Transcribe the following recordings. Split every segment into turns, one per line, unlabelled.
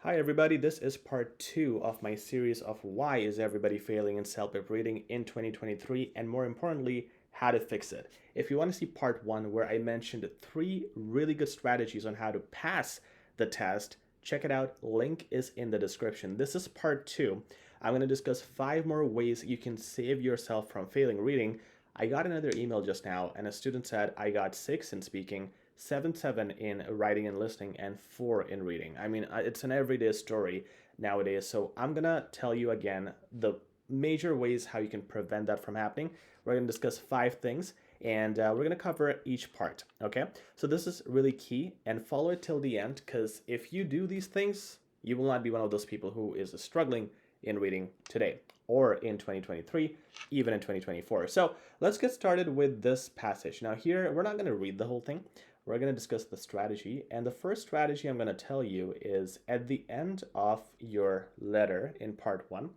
Hi everybody, this is part 2 of my series of why is everybody failing in CELPIP reading in 2023 and more importantly, how to fix it. If you want to see part 1 where I mentioned 3 really good strategies on how to pass the test, check it out, link is in the description. This is part 2. I'm going to discuss 5 more ways you can save yourself from failing reading. I got another email just now and a student said I got 6 in speaking, 7 in writing and listening, and 4 in reading. I mean, it's an everyday story nowadays. So I'm gonna tell you again the major ways how you can prevent that from happening. We're gonna discuss 5 things and we're gonna cover each part. Okay, so this is really key and follow it till the end, because if you do these things, you will not be one of those people who is struggling in reading today or in 2023, even in 2024. So let's get started with this passage. Now here, we're not going to read the whole thing. We're going to discuss the strategy. And the first strategy I'm going to tell you is at the end of your letter in part 1,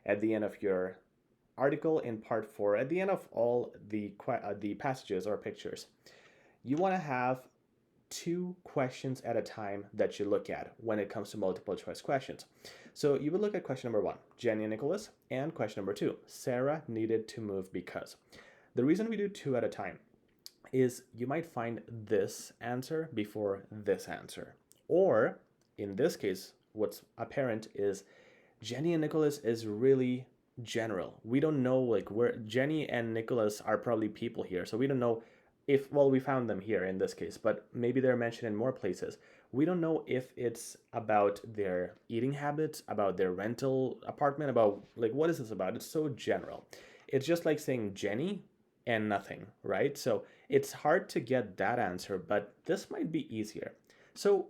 at the end of your article in part 4, at the end of all the passages or pictures, you want to have 2 questions at a time that you look at when it comes to multiple choice questions. So you would look at question number 1, Jenny and Nicholas, and question number 2, Sarah needed to move because. The reason we do 2 at a time is you might find this answer before this answer. Or in this case, what's apparent is Jenny and Nicholas is really general. We don't know like where Jenny and Nicholas are probably people here. So we don't know if, well, we found them here in this case, but maybe they're mentioned in more places. We don't know if it's about their eating habits, about their rental apartment, about like what is this about? It's so general. It's just like saying Jenny and nothing, right? So it's hard to get that answer, but this might be easier. So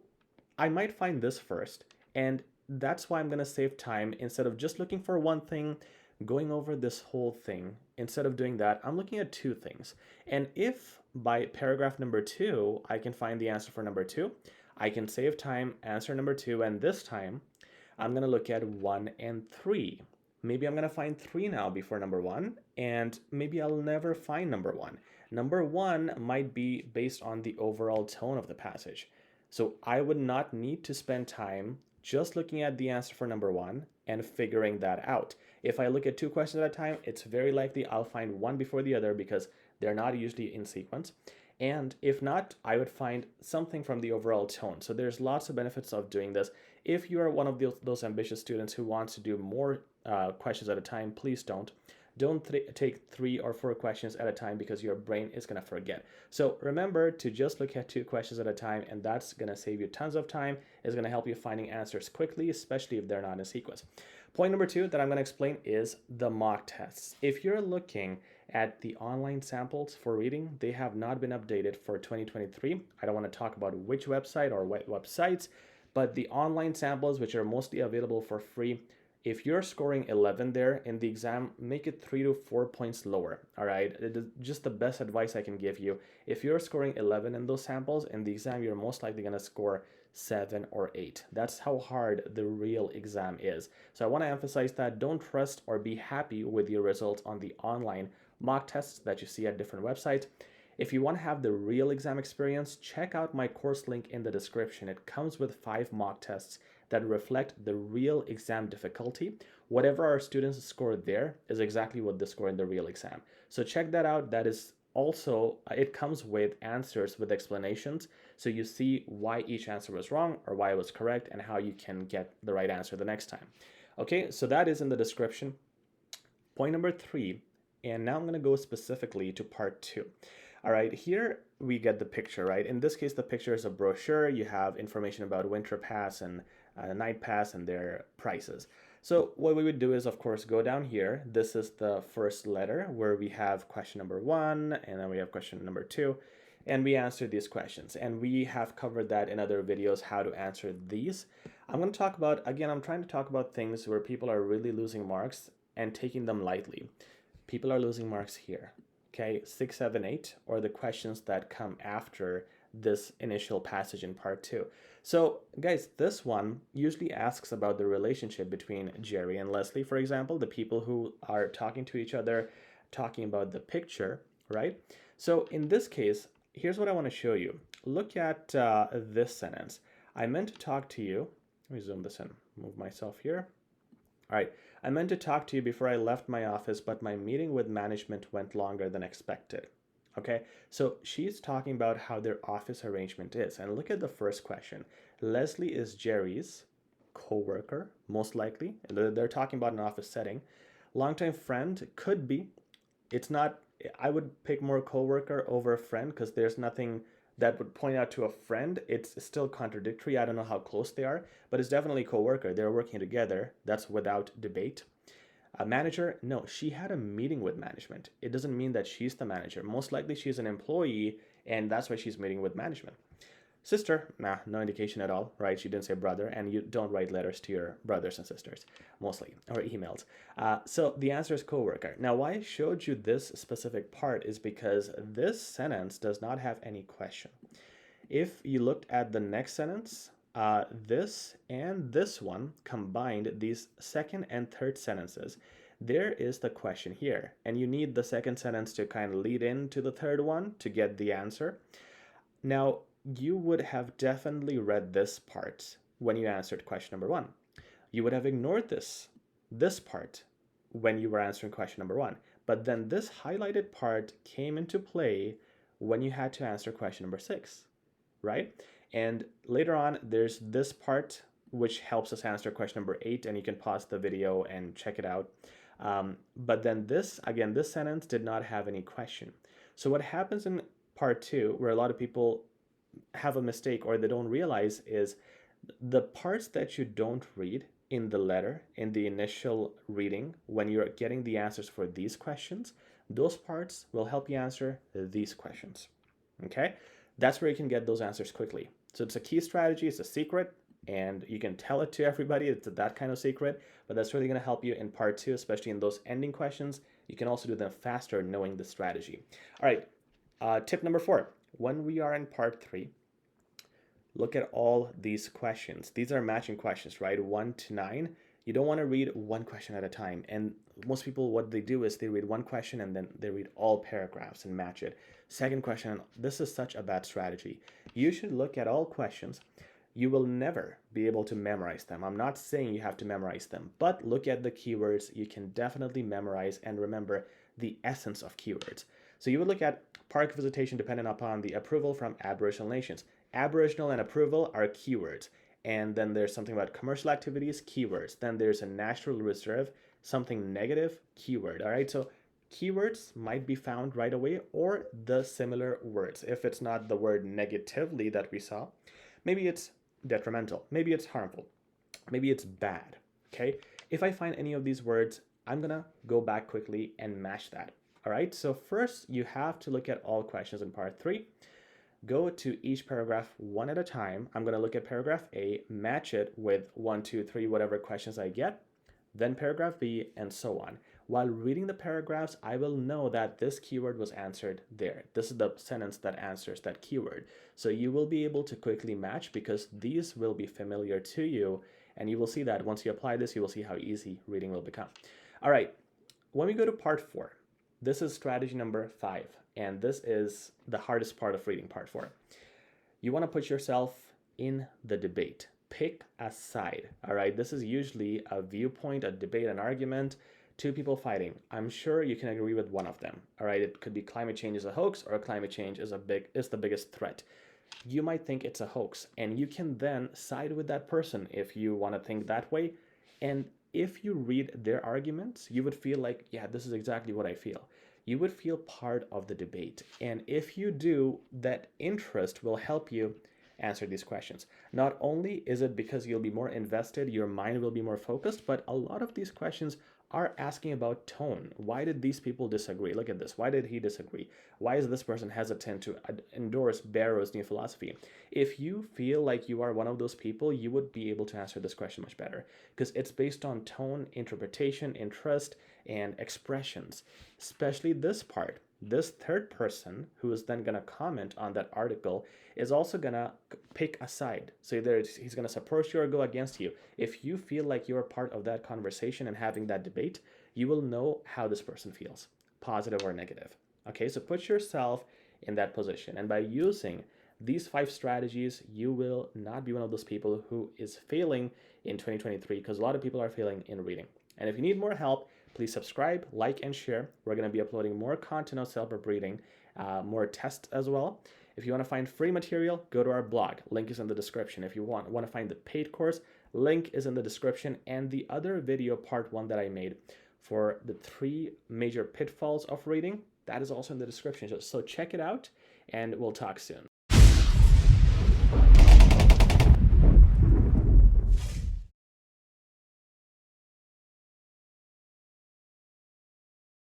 I might find this first, and that's why I'm going to save time. Instead of just looking for one thing, going over this whole thing, instead of doing that, I'm looking at 2 things. And if by paragraph number 2, I can find the answer for number 2, I can save time, answer number 2, and this time I'm going to look at 1 and 3. Maybe I'm going to find 3 now before number 1, and maybe I'll never find number 1. Number 1 might be based on the overall tone of the passage. So I would not need to spend time just looking at the answer for number 1 and figuring that out. If I look at 2 questions at a time, it's very likely I'll find one before the other because they're not usually in sequence. And if not, I would find something from the overall tone. So there's lots of benefits of doing this. If you are one of those ambitious students who wants to do more questions at a time, please don't. Don't take 3 or 4 questions at a time because your brain is going to forget. So remember to just look at 2 questions at a time, and that's going to save you tons of time. It's going to help you finding answers quickly, especially if they're not in sequence. Point number 2 that I'm going to explain is the mock tests. If you're looking at the online samples for reading, they have not been updated for 2023. I don't want to talk about which website or what websites, but the online samples, which are mostly available for free, if you're scoring 11 there in the exam, make it 3 to 4 points lower. All right, it is just the best advice I can give you. If you're scoring 11 in those samples, in the exam, you're most likely going to score 7 or 8. That's how hard the real exam is. So I want to emphasize that don't trust or be happy with your results on the online mock tests that you see at different websites. If you want to have the real exam experience, check out my course link in the description. It comes with 5 mock tests that reflect the real exam difficulty. Whatever our students score there is exactly what they score in the real exam. So check that out. That is also, it comes with answers with explanations. So you see why each answer was wrong or why it was correct and how you can get the right answer the next time. Okay, so that is in the description. Point number 3, and now I'm going to go specifically to part 2. All right, here we get the picture, right? In this case, the picture is a brochure. You have information about winter pass and night pass and their prices. So what we would do is, of course, go down here. This is the first letter where we have question number 1, and then we have question number 2, and we answer these questions. And we have covered that in other videos, how to answer these. I'm going to talk about, again, I'm trying to talk about things where people are really losing marks and taking them lightly. People are losing marks here. Okay, 6, 7, 8, or the questions that come after this initial passage in part 2. So guys, this one usually asks about the relationship between Jerry and Leslie, for example, the people who are talking to each other, talking about the picture, right? So in this case, here's what I want to show you. Look at this sentence. I meant to talk to you, Let me zoom this in, move myself here. All right, I meant to talk to you before I left my office, but my meeting with management went longer than expected. Okay, so she's talking about how their office arrangement is. And look at the first question. Leslie is Jerry's co-worker, most likely. They're talking about an office setting. Longtime friend could be. It's not, I would pick more co-worker over a friend because there's nothing that would point out to a friend. It's still contradictory. I don't know how close they are, but it's definitely co-worker. They're working together. That's without debate. A manager, no, she had a meeting with management. It doesn't mean that she's the manager. Most likely she's an employee, and that's why she's meeting with management. Sister, nah, no indication at all, right? She didn't say brother, and you don't write letters to your brothers and sisters, mostly, or emails. So the answer is coworker. Now, why I showed you this specific part is because this sentence does not have any question. If you looked at the next sentence, this and this one combined, these second and third sentences, there is the question here. And you need the second sentence to kind of lead into the third one to get the answer. Now, you would have definitely read this part when you answered question number 1. You would have ignored this part when you were answering question number 1. But then this highlighted part came into play when you had to answer question number 6, right? And later on, there's this part which helps us answer question number 8, and you can pause the video and check it out. But then this, again, this sentence did not have any question. So what happens in part 2, where a lot of people have a mistake or they don't realize, is the parts that you don't read in the letter, in the initial reading, when you're getting the answers for these questions, those parts will help you answer these questions. Okay? That's where you can get those answers quickly. So it's a key strategy, it's a secret, and you can tell it to everybody. It's that kind of secret, but that's really going to help you in part 2, especially in those ending questions. You can also do them faster knowing the strategy. All right, tip number 4. When we are in part 3, look at all these questions. These are matching questions, right? 1 to 9. You don't want to read one question at a time. And most people, what they do is they read one question and then they read all paragraphs and match it. Second question, this is such a bad strategy. You should look at all questions. You will never be able to memorize them. I'm not saying you have to memorize them, but look at the keywords. You can definitely memorize and remember the essence of keywords. So you would look at park visitation dependent upon the approval from Aboriginal nations. Aboriginal and approval are keywords. And then there's something about commercial activities, keywords. Then there's a natural reserve, something negative, keyword. All right, so keywords might be found right away, or the similar words. If it's not the word negatively that we saw, maybe it's detrimental, maybe it's harmful, maybe it's bad. Okay, if I find any of these words, I'm gonna go back quickly and match that. All right, so first you have to look at all questions in part 3. Go to each paragraph one at a time. I'm going to look at paragraph A, match it with 1, 2, 3, whatever questions I get, then paragraph B, and so on. While reading the paragraphs, I will know that this keyword was answered there. This is the sentence that answers that keyword. So you will be able to quickly match because these will be familiar to you, and you will see that once you apply this, you will see how easy reading will become. All right, when we go to part 4, this is strategy number 5. And this is the hardest part of reading part 4. You want to put yourself in the debate. Pick a side. All right. This is usually a viewpoint, a debate, an argument, two people fighting. I'm sure you can agree with one of them. All right. It could be climate change is a hoax, or climate change is the biggest threat. You might think it's a hoax, and you can then side with that person if you want to think that way. And if you read their arguments, you would feel like, yeah, this is exactly what I feel. You would feel part of the debate. And if you do, that interest will help you answer these questions. Not only is it because you'll be more invested, your mind will be more focused, but a lot of these questions are asking about tone. Why did these people disagree? Look at this. Why did he disagree? Why is this person hesitant to endorse Barrow's new philosophy? If you feel like you are one of those people, you would be able to answer this question much better because it's based on tone, interpretation, interest, and expressions, especially this part. This third person who is then going to comment on that article is also going to pick a side. So either he's going to support you or go against you. If you feel like you're part of that conversation and having that debate, you will know how this person feels, positive or negative. Okay, so put yourself in that position. And by using these 5 strategies, you will not be one of those people who is failing in 2023, because a lot of people are failing in reading. And if you need more help, please subscribe, like, and share. We're going to be uploading more content on CELPIP reading, more tests as well. If you want to find free material, go to our blog. Link is in the description. If you want to find the paid course, link is in the description. And the other video, part 1, that I made for the 3 major pitfalls of reading, that is also in the description. So check it out, and we'll talk soon.